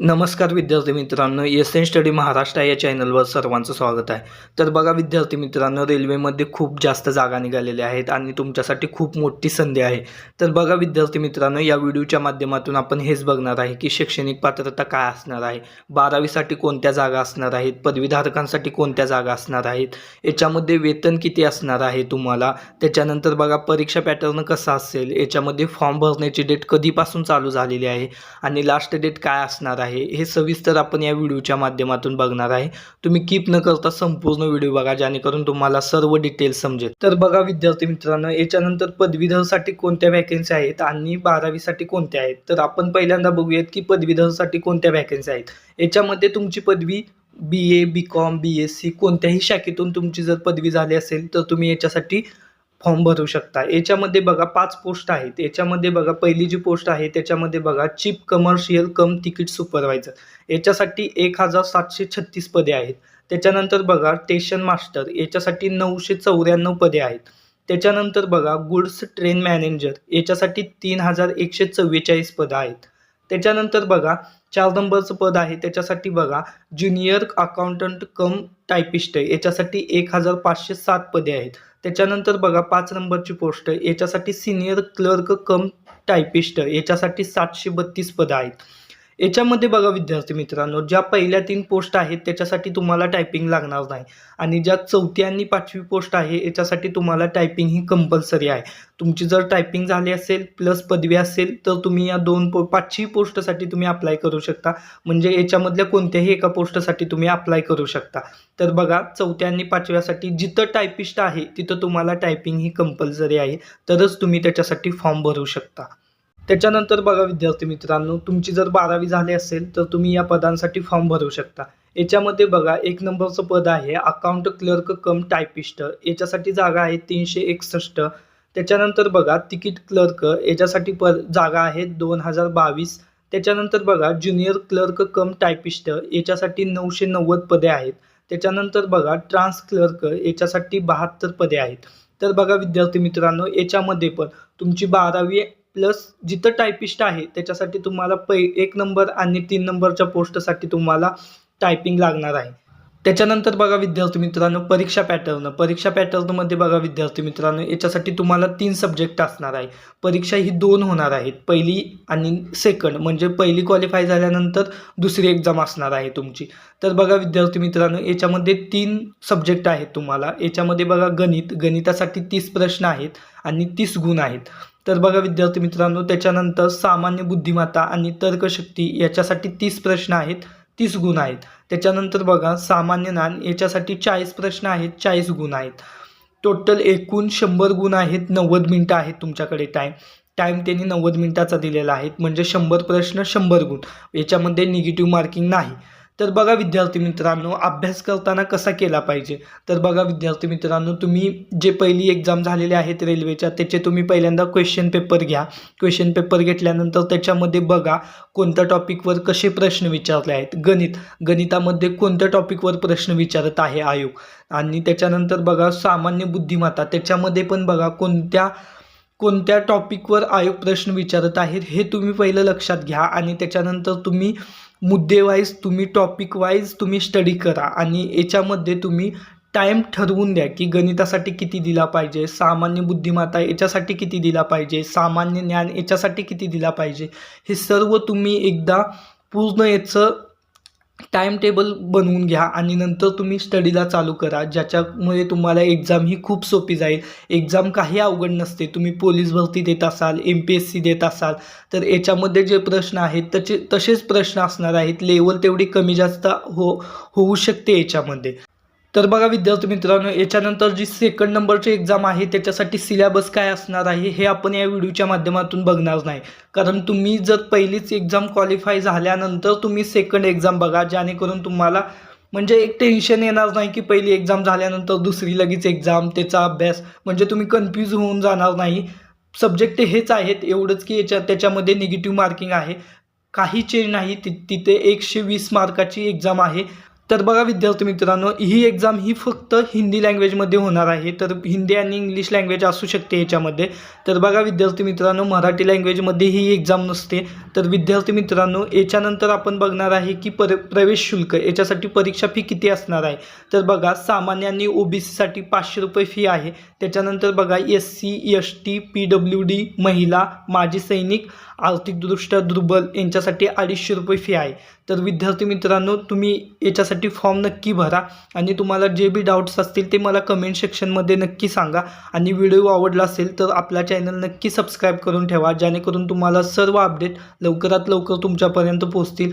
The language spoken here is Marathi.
नमस्कार विद्यार्थी मित्रांनो, एस एन स्टडी महाराष्ट्र या चॅनलवर सर्वांचं स्वागत आहे. तर बघा विद्यार्थी मित्रांनो, रेल्वेमध्ये खूप जास्त जागा निघालेल्या आहेत आणि तुमच्यासाठी खूप मोठी संधी आहे. तर बघा विद्यार्थी मित्रांनो, या व्हिडिओच्या माध्यमातून आपण हेच बघणार आहे की शैक्षणिक पात्रता काय असणार आहे, 12वीसाठी कोणत्या जागा असणार आहेत, पदवीधारकांसाठी कोणत्या जागा असणार आहेत, याच्यामध्ये वेतन किती असणार आहे तुम्हाला, त्याच्यानंतर बघा परीक्षा पॅटर्न कसा असेल, याच्यामध्ये फॉर्म भरण्याची डेट कधीपासून चालू झालेली आहे आणि लास्ट डेट काय असणार आहे, हे सविस्तर आपण या व्हिडिओच्या माध्यमातून बघणार आहे. तुम्ही कीप न करता संपूर्ण व्हिडिओ बघा, जेणेकरून तुम्हाला सर्व डिटेल्स समजेल. तर बघा विद्यार्थी मित्रांनो, याच्यानंतर पदवीधरसाठी कोणत्या वॅकन्सी आहेत आणि 12वीसाठी कोणत्या आहेत. तर आपण पहिल्यांदा बघूयात की पदवीधरसाठी कोणत्या वॅकन्सी आहेत. याच्यामध्ये तुमची पदवी BA, BCom, BSc कोणत्याही शाखेतून तुमची जर पदवी झाली असेल तर तुम्ही याच्यासाठी फॉर्म भरू शकता. याच्यामध्ये बघा 5 पोस्ट आहेत. याच्यामध्ये बघा पहिली जी पोस्ट आहे त्याच्यामध्ये बघा चीफ कमर्शियल कम तिकीट सुपरवायझर, याच्यासाठी 1736 पदे आहेत. त्याच्यानंतर बघा स्टेशन मास्टर, याच्यासाठी 994 पदे आहेत. त्याच्यानंतर बघा गुड्स ट्रेन मॅनेजर, याच्यासाठी 3144 पदं आहेत. त्याच्यानंतर बघा 4 नंबरचं पद आहे त्याच्यासाठी बघा ज्युनियर अकाउंटंट कम टायपिस्ट, याच्यासाठी 1507 पदे आहेत. त्याच्यानंतर बघा 5 नंबरची पोस्ट याच्यासाठी सिनियर क्लर्क कम टायपिस्ट, याच्यासाठी 732 पदं आहेत. याच्यामध्ये बघा विद्यार्थी मित्रांनो, ज्या पहिल्या 3 पोस्ट आहेत त्याच्यासाठी तुम्हाला टायपिंग लागणार नाही आणि ज्या 4थी आणि 5वी पोस्ट आहे याच्यासाठी तुम्हाला टायपिंग ही कंपल्सरी आहे. तुमची जर टायपिंग झाली असेल प्लस पदवी असेल तर तुम्ही या 5ही पोस्टसाठी तुम्ही अप्लाय करू शकता. म्हणजे याच्यामधल्या कोणत्याही एका पोस्टसाठी तुम्ही अप्लाय करू शकता. तर बघा 4थ्या आणि 5व्यासाठी जिथं टायपिस्ट आहे तिथं तुम्हाला टायपिंग ही कंपल्सरी आहे, तरच तुम्ही त्याच्यासाठी फॉर्म भरू शकता. त्याच्यानंतर बघा विद्यार्थी मित्रांनो, तुमची जर 12वी झाली असेल तर तुम्ही या पदांसाठी फॉर्म भरू शकता. याच्यामध्ये बघा 1 नंबरचं पद आहे अकाउंट क्लर्क कम टायपिस्ट, याच्यासाठी जागा आहे 361. त्याच्यानंतर बघा तिकीट क्लर्क, याच्यासाठी जागा आहे 2022. त्याच्यानंतर बघा ज्युनियर क्लर्क कम टायपिस्ट, याच्यासाठी 990 पदे आहेत. त्याच्यानंतर बघा ट्रान्स क्लर्क, याच्यासाठी 72 पदे आहेत. तर बघा विद्यार्थी मित्रांनो, याच्यामध्ये पण तुमची 12वी प्लस जिथं टायपिस्ट आहे त्याच्यासाठी तुम्हाला 1 नंबर आणि 3 नंबरच्या पोस्टसाठी तुम्हाला टायपिंग लागणार आहे. त्याच्यानंतर बघा विद्यार्थी मित्रांनो, परीक्षा पॅटर्नमध्ये बघा विद्यार्थी मित्रांनो, याच्यासाठी तुम्हाला 3 सब्जेक्ट असणार आहे. परीक्षा ही 2 होणार आहेत, पहिली आणि सेकंड, म्हणजे पहिली क्वालिफाय झाल्यानंतर दुसरी एक्झाम असणार आहे तुमची. तर बघा विद्यार्थी मित्रांनो, याच्यामध्ये 3 सब्जेक्ट आहेत तुम्हाला. याच्यामध्ये बघा गणितासाठी 30 प्रश्न आहेत आणि 30 गुण आहेत. तर बघा विद्यार्थी मित्रांनो, त्याच्यानंतर सामान्य बुद्धिमत्ता आणि तर्कशक्ती, याच्यासाठी 30 प्रश्न आहेत, 30 गुण आहेत. त्याच्यानंतर बघा सामान्य ज्ञान, याच्यासाठी 40 प्रश्न आहेत, 40 गुण आहेत. टोटल एकूण 100 गुण आहेत, 90 मिनटं आहेत तुमच्याकडे टाईम त्यांनी 90 मिनटाचा दिलेला आहे. म्हणजे 100 प्रश्न 100 गुण, याच्यामध्ये निगेटिव्ह मार्किंग नाही. तर बघा विद्यार्थी मित्रांनो, अभ्यास करताना कसा केला पाहिजे. तर बघा विद्यार्थी मित्रांनो, तुम्ही जे पहिली एक्झाम झालेले आहेत रेल्वेच्या त्याचे तुम्ही पहिल्यांदा क्वेश्चन पेपर घ्या. क्वेश्चन पेपर घेतल्यानंतर त्याच्यामध्ये बघा कोणत्या टॉपिकवर कसे प्रश्न विचारले आहेत. गणितामध्ये कोणत्या टॉपिकवर प्रश्न विचारत आहे आयोग. आणि त्याच्यानंतर बघा सामान्य बुद्धिमत्ता, त्याच्यामध्ये पण बघा कोणत्या टॉपिकवर आयोग प्रश्न विचारत आहेत हे तुम्ही पहिलं लक्षात घ्या. आणि त्याच्यानंतर तुम्ही मुद्देवाईज, तुम्ही टॉपिक वाईज तुम्ही स्टडी करा आणि याच्यामध्ये तुम्ही टाईम ठरवून द्या की गणितासाठी किती दिला पाहिजे, सामान्य बुद्धिमत्ता याच्यासाठी किती दिला पाहिजे, सामान्य ज्ञान याच्यासाठी किती दिला पाहिजे. हे सर्व तुम्ही एकदा पूर्ण याचं टाईम टेबल बनवून घ्या आणि नंतर तुम्ही स्टडीला चालू करा, ज्याच्यामुळे तुम्हाला एक्झाम ही खूप सोपी जाईल. एक्झाम काही अवघड नसते. तुम्ही पोलीस भरती देत असाल, MPSC देत असाल तर याच्यामध्ये जे प्रश्न आहेत तसेच प्रश्न असणार आहेत. लेवल तेवढी कमी जास्त होऊ शकते याच्यामध्ये. तर बघा विद्यार्थी मित्रांनो, याच्यानंतर जी सेकंड नंबरची एक्झाम आहे त्याच्यासाठी सिलेबस काय असणार आहे हे आपण या व्हिडिओच्या माध्यमातून बघणार नाही. कारण तुम्ही जर पहिलीच एक्झाम क्वालिफाय झाल्यानंतर तुम्ही सेकंड एक्झाम बघा, जेणेकरून तुम्हाला म्हणजे एक टेन्शन येणार नाही की पहिली एक्झाम झाल्यानंतर दुसरी लगेच एक्झाम, त्याचा अभ्यास, म्हणजे तुम्ही कन्फ्यूज होऊन जाणार नाही. सब्जेक्ट हेच आहेत, एवढंच की त्याच्यामध्ये निगेटिव्ह मार्किंग आहे, काही चेंज नाही. तिथे 120 मार्काची एक्झाम आहे. तर बघा विद्यार्थी मित्रांनो, ही एक्झाम ही फक्त हिंदी लँग्वेजमध्ये होणार आहे. तर हिंदी आणि इंग्लिश लँग्वेज असू शकते याच्यामध्ये. तर बघा विद्यार्थी मित्रांनो, मराठी लँग्वेजमध्ये ही एक्झाम नसते. तर विद्यार्थी मित्रांनो, याच्यानंतर आपण बघणार आहे की प्रवेश शुल्क याच्यासाठी परीक्षा फी किती असणार आहे. तर बघा, सामान्य आणि OBCसाठी 500 रुपये फी आहे. त्याच्यानंतर बघा SC ST PWD महिला माजी सैनिक आर्थिकदृष्ट्या दुर्बल यांच्यासाठी 250 रुपये फी आहे. तर विद्यार्थी मित्रांनो, तुम्ही याच्यासाठी फॉर्म नक्की भरा आणि तुम्हाला जे बी डाऊट्स असतील ते मला कमेंट सेक्शनमध्ये नक्की सांगा. आणि व्हिडिओ आवडला असेल तर आपला चॅनल नक्की सबस्क्राईब करून ठेवा, जेणेकरून तुम्हाला सर्व अपडेट लवकरात लवकर तुमच्यापर्यंत पोहोचतील.